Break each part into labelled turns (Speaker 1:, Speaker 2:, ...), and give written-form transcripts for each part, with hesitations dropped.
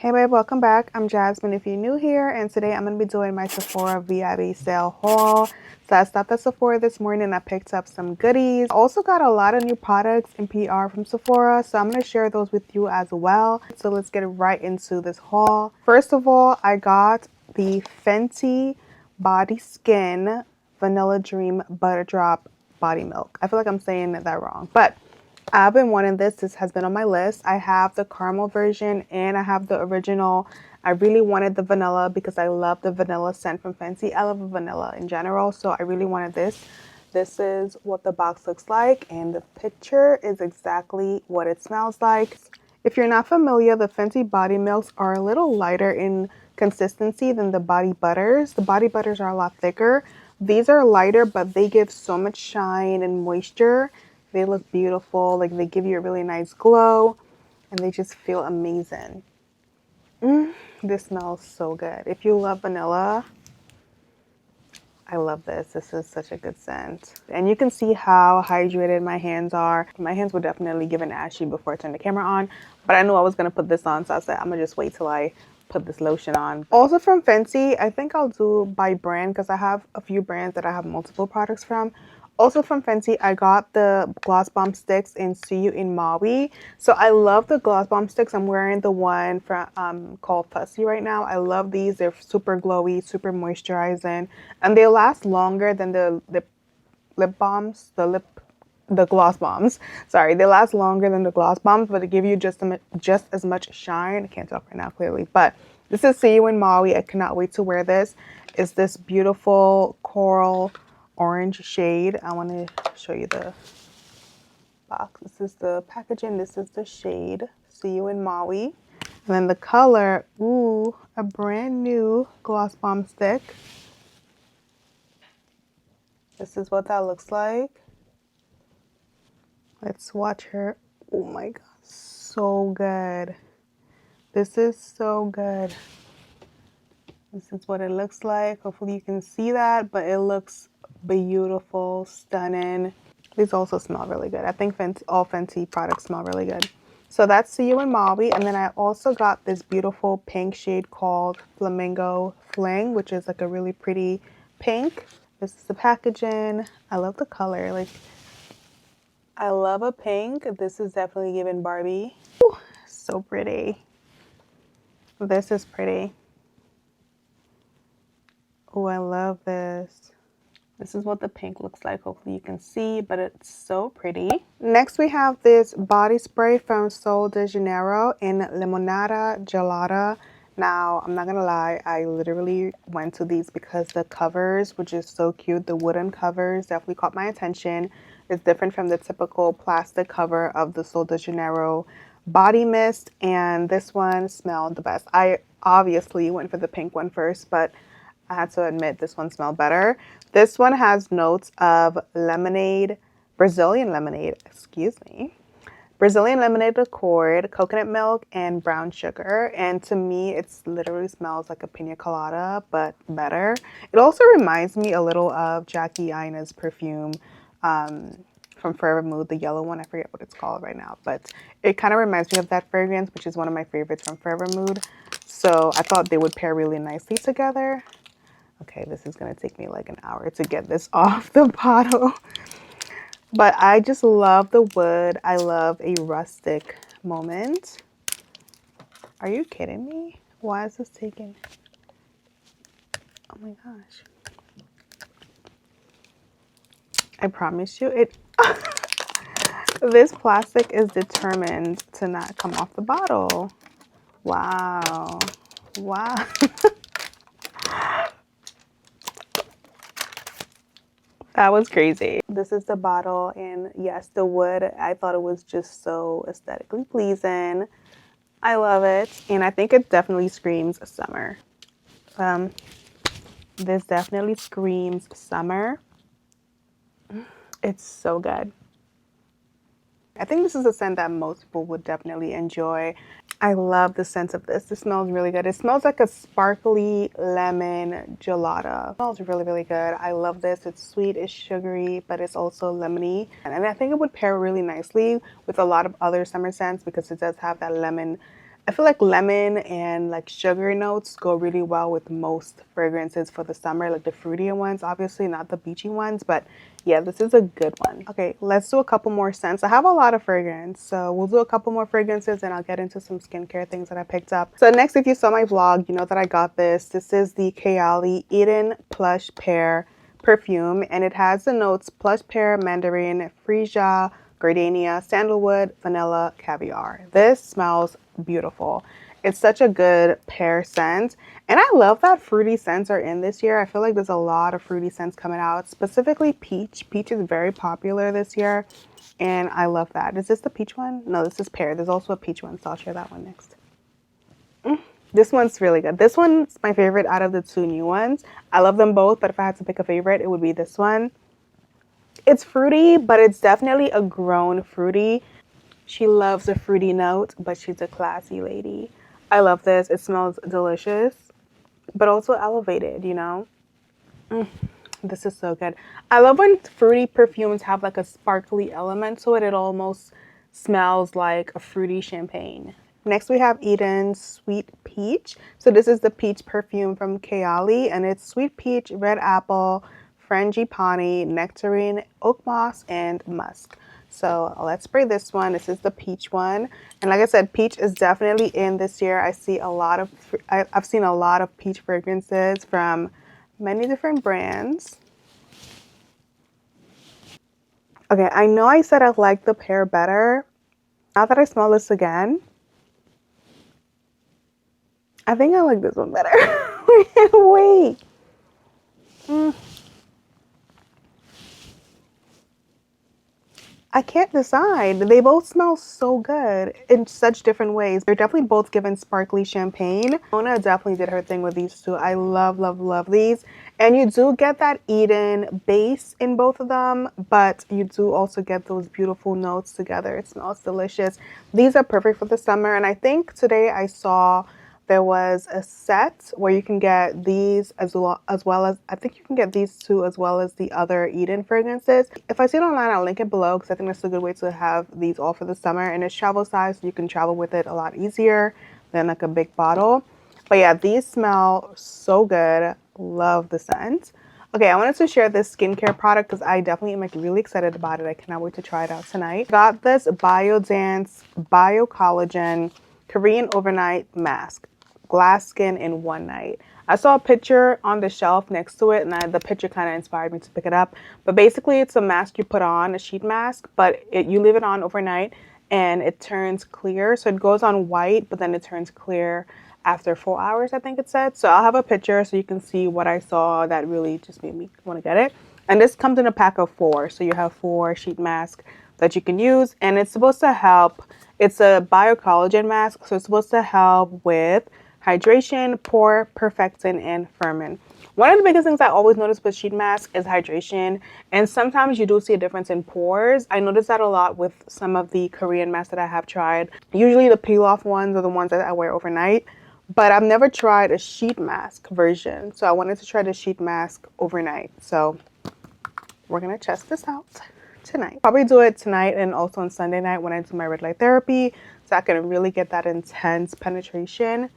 Speaker 1: Hey babe, welcome back. I'm Jasmine if you're new here, and today I'm going to be doing my Sephora VIB sale haul. So I stopped at Sephora this morning and I picked up some goodies. I also got a lot of new products in PR from Sephora, so I'm going to share those with you as well. So let's get right into this haul. First of all, I got the Fenty Body Skin Vanilla Dream Butter Drop Body Milk. I feel like I'm saying that wrong, but I've been wanting this. This has been on my list. I have the caramel version and I have the original. I really wanted the vanilla because I love the vanilla scent from Fenty. I love vanilla in general, so I really wanted this. This is what the box looks like, and the picture is exactly what it smells like. If you're not familiar, the Fenty body milks are a little lighter in consistency than the body butters. The body butters are a lot thicker. These are lighter, but they give so much shine and moisture. They look beautiful, like they give you a really nice glow, and they just feel amazing. This smells so good. If you love vanilla, I love this. This is such a good scent. And you can see how hydrated my hands are. My hands were definitely given ashy before I turned the camera on, but I knew I was going to put this on, so I said I'm going to just wait till I put this lotion on. Also from Fenty, I think I'll do by brand because I have a few brands that I have multiple products from. Also from Fenty, I got the Gloss Bomb Sticks in See You in Maui. So I love the Gloss Bomb Sticks. I'm wearing the one from called Fussy right now. I love these. They're super glowy, super moisturizing, and they last longer than the lip balms, the gloss bombs. Sorry, they last longer than the gloss bombs, but they give you just as much shine. I can't talk right now clearly, but this is See You in Maui. I cannot wait to wear this. It's this beautiful coral orange shade. I want to show you the box. This is the packaging. This is the shade See You in Maui. And then the color, ooh, a brand new gloss bomb stick. This is what that looks like. Let's swatch her. Oh my god, so good. This is so good. This is what it looks like. Hopefully you can see that, but it looks beautiful, stunning. These also smell really good. I think all Fenty products smell really good. So that's See You in Maui. And then I also got this beautiful pink shade called Flamingo Fling, which is like a really pretty pink. This is the packaging. I love the color. Like, I love a pink. This is definitely giving Barbie. Ooh, so pretty. This is pretty. Oh, I love this. This is what the pink looks like. Hopefully you can see, but it's so pretty. Next, we have this body spray from Sol de Janeiro in Limonada Gelada. Now, I'm not gonna lie, I literally went to these because the covers, which is so cute, the wooden covers definitely caught my attention. It's different from the typical plastic cover of the Sol de Janeiro body mist, and this one smelled the best. I obviously went for the pink one first, but I had to admit this one smelled better. This one has notes of lemonade, Brazilian lemonade, Brazilian lemonade accord, coconut milk, and brown sugar. And to me, it's literally smells like a pina colada, but better. It also reminds me a little of Jackie Aina's perfume from Forever Mood, the yellow one. I forget what it's called right now, but it kind of reminds me of that fragrance, which is one of my favorites from Forever Mood. So I thought they would pair really nicely together. Okay, this is gonna take me like an hour to get this off the bottle. But I just love the wood. I love a rustic moment. Are you kidding me? Why is this taking? Oh my gosh. I promise you, this plastic is determined to not come off the bottle. Wow. Wow. That was crazy. This is the bottle, and yes, the wood, I thought it was just so aesthetically pleasing. I love it, and I think it definitely screams summer. This definitely screams summer. It's so good. I think this is a scent that most people would definitely enjoy. I love the scent of this. This smells really good. It smells like a sparkly lemon gelada. It smells really, really good. I love this. It's sweet, it's sugary, but it's also lemony. And I think it would pair really nicely with a lot of other summer scents because it does have that lemon I feel like lemon and like sugar notes go really well with most fragrances for the summer, like the fruity ones, obviously not the beachy ones, but yeah, this is a good one. Okay, let's do a couple more scents. I have a lot of fragrance, so we'll do a couple more fragrances and I'll get into some skincare things that I picked up. So next, if you saw my vlog, you know that I got this. This is the Kayali Eden Plush Pear perfume, and it has the notes plush pear, mandarin, freesia, gardenia, sandalwood, vanilla, caviar. This smells beautiful. It's such a good pear scent, and I love that fruity scents are in this year. I feel like there's a lot of fruity scents coming out, specifically peach. Peach is very popular this year, and I love that. Is this the peach one? No, this is pear. There's also a peach one, so I'll share that one next. This one's really good. This one's my favorite out of the two new ones. I love them both, but if I had to pick a favorite, it would be this one. It's fruity, but it's definitely a grown fruity. She loves a fruity note, but she's a classy lady. I love this. It smells delicious, but also elevated, you know? This is so good. I love when fruity perfumes have like a sparkly element to it. It almost smells like a fruity champagne. Next, we have Eden's Sweet Peach. So this is the peach perfume from Kayali, and it's sweet peach, red apple, frangipani, nectarine, oak moss, and musk. So let's spray this one. This is the peach one. And like I said, peach is definitely in this year. I've seen a lot of peach fragrances from many different brands. Okay, I know I said I like the pear better. Now that I smell this again, I think I like this one better. Wait. I can't decide. They both smell so good in such different ways. They're definitely both given sparkly champagne. Mona definitely did her thing with these two. I love, love, love these. And you do get that Eden base in both of them, but you do also get those beautiful notes together. It smells delicious. These are perfect for the summer. And I think today I saw there was a set where you can get these as well as I think you can get these two as well as the other Eden fragrances. If I see it online, I'll link it below because I think that's a good way to have these all for the summer. And it's travel size, so you can travel with it a lot easier than like a big bottle. But yeah, these smell so good. Love the scent. Okay, I wanted to share this skincare product because I definitely am like really excited about it. I cannot wait to try it out tonight. Got this Biodance Bio Collagen Korean Overnight Mask. Glass skin in one night. I saw a picture on the shelf next to it, and the picture kind of inspired me to pick it up. But basically, it's a mask you put on, a sheet mask, but you leave it on overnight, and it turns clear. So it goes on white, but then it turns clear after 4 hours, I think it said. So I'll have a picture so you can see what I saw that really just made me want to get it. And this comes in a pack of 4. So you have 4 sheet masks that you can use, and it's supposed to help. It's a biocollagen mask, so it's supposed to help with hydration, pore perfecting, and firming. One of the biggest things I always notice with sheet mask is hydration, and sometimes you do see a difference in pores. I notice that a lot with some of the Korean masks that I have tried. Usually the peel off ones are the ones that I wear overnight, but I've never tried a sheet mask version, so I wanted to try the sheet mask overnight. So we're gonna test this out tonight. Probably do it tonight and also on Sunday night when I do my red light therapy, so I can really get that intense penetration.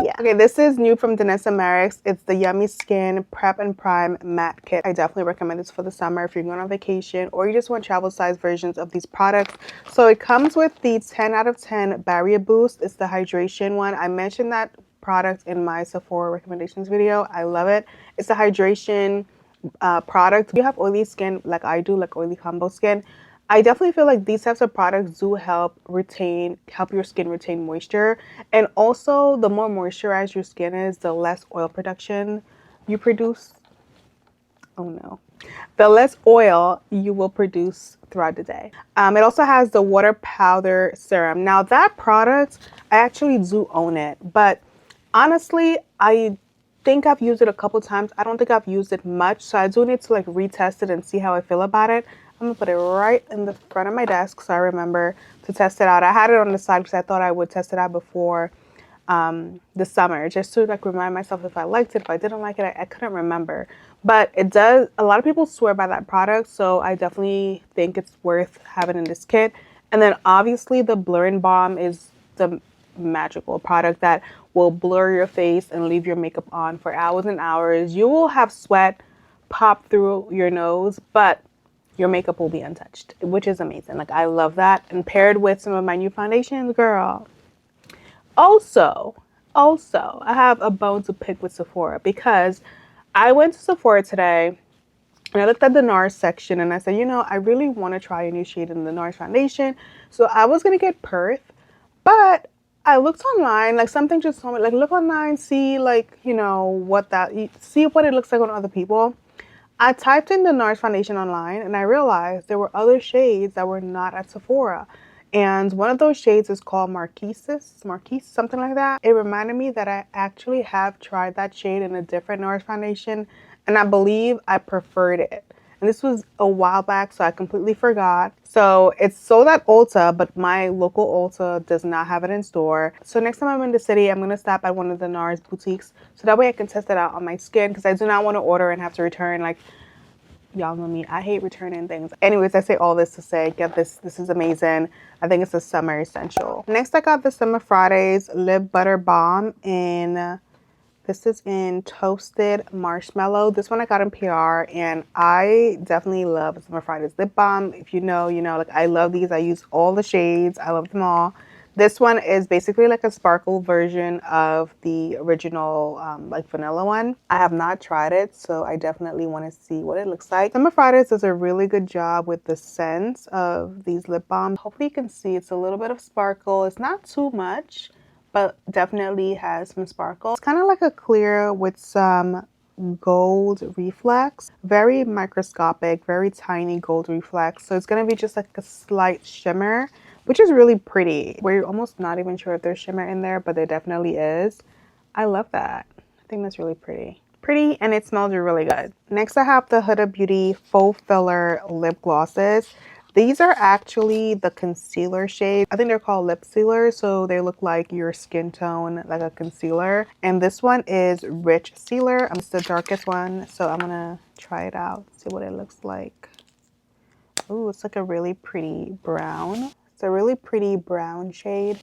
Speaker 1: Yeah. Okay, this is new from Danessa Myricks. It's the Yummy Skin Prep and Prime Matte Kit. I definitely recommend this for the summer if you're going on vacation or you just want travel size versions of these products. So it comes with the 10 out of 10 Barrier Boost. It's the hydration one. I mentioned that product in my Sephora recommendations video. I love it. It's a hydration product. If you have oily skin like I do, like oily combo skin, I definitely feel like these types of products do help your skin retain moisture. And also, the more moisturized your skin is, the less oil production you produce. Oh no. The less oil you will produce throughout the day. It also has the water powder serum. Now that product, I actually do own it. But honestly, I think I've used it a couple times. I don't think I've used it much. So I do need to like retest it and see how I feel about it. I'm gonna put it right in the front of my desk so I remember to test it out. I had it on the side because I thought I would test it out before the summer, just to like remind myself if I liked it, if I didn't like it. I couldn't remember. But it does, a lot of people swear by that product, so I definitely think it's worth having in this kit. And then obviously the Blurring Balm is the magical. A product that will blur your face and leave your makeup on for hours and hours. You will have sweat pop through your nose, but your makeup will be untouched, which is amazing. Like, I love that. And paired with some of my new foundations, girl. Also, I have a bone to pick with Sephora because I went to Sephora today and I looked at the NARS section and I said, you know, I really want to try a new shade in the NARS foundation. So I was going to get Perth, but I looked online, like something just told me, like, look online, see, like, you know, see what it looks like on other people. I typed in the NARS foundation online and I realized there were other shades that were not at Sephora. And one of those shades is called Marquise, something like that. It reminded me that I actually have tried that shade in a different NARS foundation and I believe I preferred it. And this was a while back, so I completely forgot. So it's sold at Ulta, but my local Ulta does not have it in store. So next time I'm in the city, I'm going to stop at one of the NARS boutiques so that way I can test it out on my skin because I do not want to order and have to return. Like, y'all know me, I hate returning things. Anyways, I say all this to say, get this. This is amazing. I think it's a summer essential. Next, I got the Summer Fridays Lip Butter Balm this is in Toasted Marshmallow. This one I got in PR and I definitely love Summer Fridays lip balm. If you know, you know, like I love these. I use all the shades. I love them all. This one is basically like a sparkle version of the original like vanilla one. I have not tried it, so I definitely want to see what it looks like. Summer Fridays does a really good job with the scents of these lip balms. Hopefully you can see it's a little bit of sparkle. It's not too much, but definitely has some sparkle. It's kind of like a clear with some gold reflex. Very microscopic, very tiny gold reflex. So it's going to be just like a slight shimmer, which is really pretty. Where you're almost not even sure if there's shimmer in there, but there definitely is. I love that. I think that's really pretty. Pretty, and it smells really good. Next, I have the Huda Beauty Faux Filler Lip Glosses. These are actually the concealer shade. I think they're called lip sealers, so they look like your skin tone, like a concealer. And this one is Rich Sealer. It's the darkest one, so I'm gonna try it out, see what it looks like. Ooh, it's like a really pretty brown. It's a really pretty brown shade.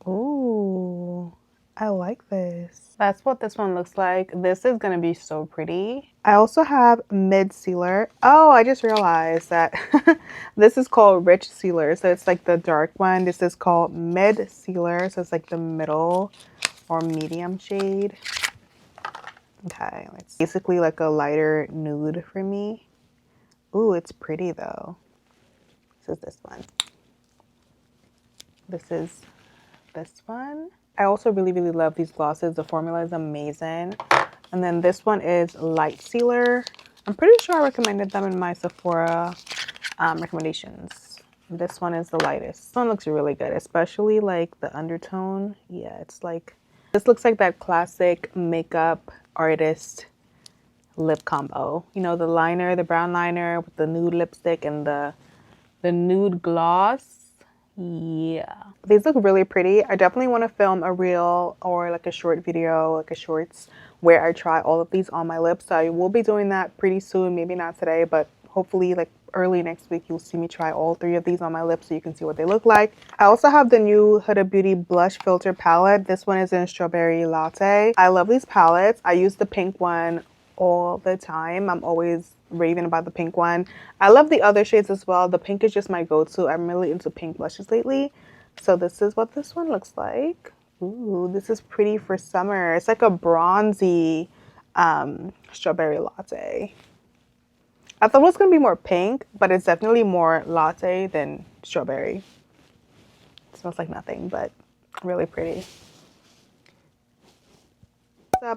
Speaker 1: Ooh, I like this. That's what this one looks like. This is gonna be so pretty. I also have Mid Sealer. Oh, I just realized that this is called Rich Sealer. So it's like the dark one. This is called Mid Sealer. So it's like the middle or medium shade. Okay, it's basically like a lighter nude for me. Ooh, it's pretty though. This is this one. This is this one. I also really love these glosses. The formula is amazing. And then this one is Light Sealer. I'm pretty sure I recommended them in my Sephora recommendations. This one is the lightest. This one looks really good, especially like the undertone. Yeah, it's like, this looks like that classic makeup artist lip combo. You know, the liner, the brown liner with the nude lipstick and the nude gloss. Yeah, these look really pretty. I definitely want to film a reel or like a short video, like a shorts, where I try all of these on my lips. So I will be doing that pretty soon. Maybe not today, but hopefully like early next week you'll see me try all 3 of these on my lips so you can see what they look like. I also have the new Huda Beauty Blush Filter palette. This one is in Strawberry Latte. I love these palettes. I use the pink one all the time. I'm always raving about the pink one. I love the other shades as well. The pink is just my go-to. I'm really into pink blushes lately. So this is what this one looks like. Ooh, this is pretty for summer. It's like a bronzy strawberry latte. I thought it was going to be more pink, but it's definitely more latte than strawberry. It smells like nothing, but really pretty.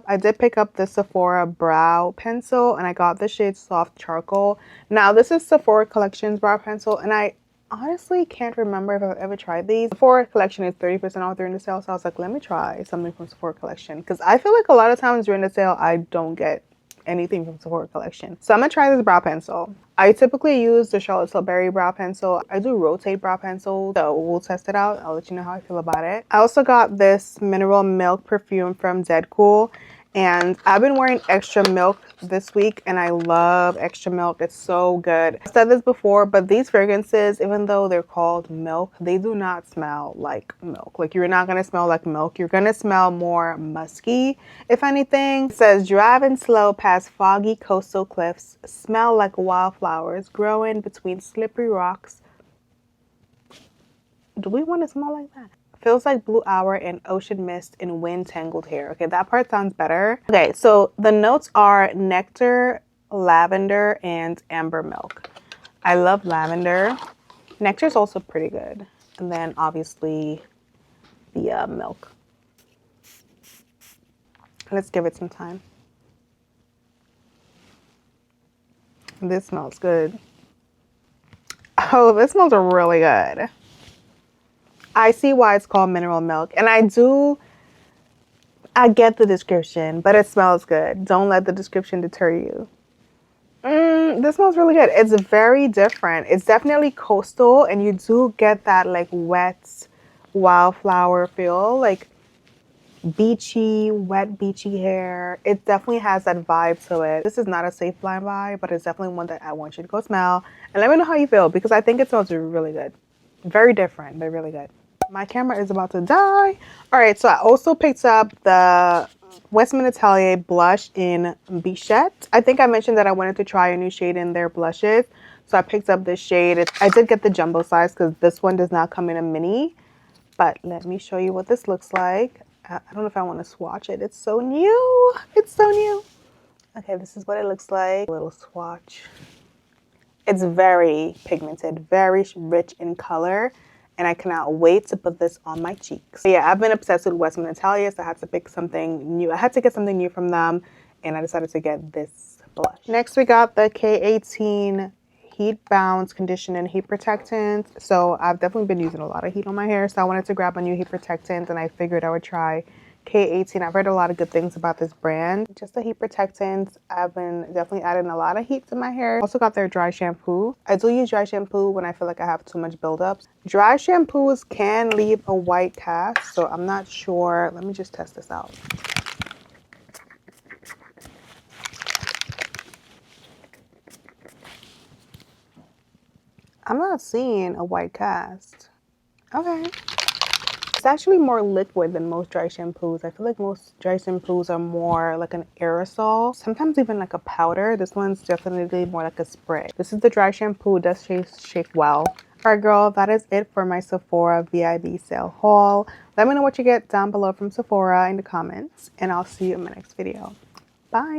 Speaker 1: I did pick up the Sephora brow pencil and I got the shade Soft Charcoal. Now this is Sephora Collections brow pencil and I honestly can't remember if I've ever tried these. Sephora Collection is 30% off during the sale, so I was like, let me try something from Sephora Collection because I feel like a lot of times during the sale I don't get anything from Sephora Collection. So I'm gonna try this brow pencil. I typically use the Charlotte Tilbury brow pencil. I do rotate brow pencil, so we'll test it out. I'll let you know how I feel about it. I also got this Mineral Milk perfume from Deadcool. And I've been wearing Extra Milk this week, and I love Extra Milk. It's so good. I've said this before, but these fragrances, even though they're called milk, they do not smell like milk. Like, you're not going to smell like milk. You're going to smell more musky, if anything. It says, driving slow past foggy coastal cliffs, smell like wildflowers growing between slippery rocks. Do we want to smell like that? Feels like blue hour and ocean mist in wind tangled hair. Okay, that part sounds better. Okay, so the notes are nectar, lavender, and amber milk. I love lavender. Nectar is also pretty good. And then obviously the milk. Let's give it some time. This smells good. Oh, this smells really good. I see why it's called mineral milk. And I get the description, but it smells good. Don't let the description deter you. This smells really good. It's very different. It's definitely coastal, and you do get that like wet wildflower feel, like beachy, wet beachy hair. It definitely has that vibe to it. This is not a safe blind vibe, but it's definitely one that I want you to go smell. And let me know how you feel, because I think it smells really good. Very different, but really good. My camera is about to die. All right, so I also picked up the Jasmine Atelier blush in Bichette. I think I mentioned that I wanted to try a new shade in their blushes. So I picked up this shade. I did get the jumbo size because this one does not come in a mini. But let me show you what this looks like. I don't know if I want to swatch it. It's so new. It's so new. Okay, this is what it looks like. A little swatch. It's very pigmented, very rich in color. And I cannot wait to put this on my cheeks. So yeah, I've been obsessed with Jasmine Atelier, so I had to pick something new. I had to get something new from them, and I decided to get this blush. Next, we got the K18 Heat Bounce Conditioner and Heat Protectant. So I've definitely been using a lot of heat on my hair, so I wanted to grab a new heat protectant, and I figured I would try K18. I've heard a lot of good things about this brand. Just a heat protectant. I've been definitely adding a lot of heat to my hair. Also got their dry shampoo. I do use dry shampoo when I feel like I have too much buildups. Dry shampoos can leave a white cast, so I'm not sure. Let me just test this out. I'm not seeing a white cast. Okay. It's actually more liquid than most dry shampoos. I feel like most dry shampoos are more like an aerosol, sometimes even like a powder. This one's definitely more like a spray. This is the dry shampoo. It does shake well. All right, girl, that is it for my Sephora VIB sale haul. Let me know what you get down below from Sephora in the comments, and I'll see you in my next video. Bye.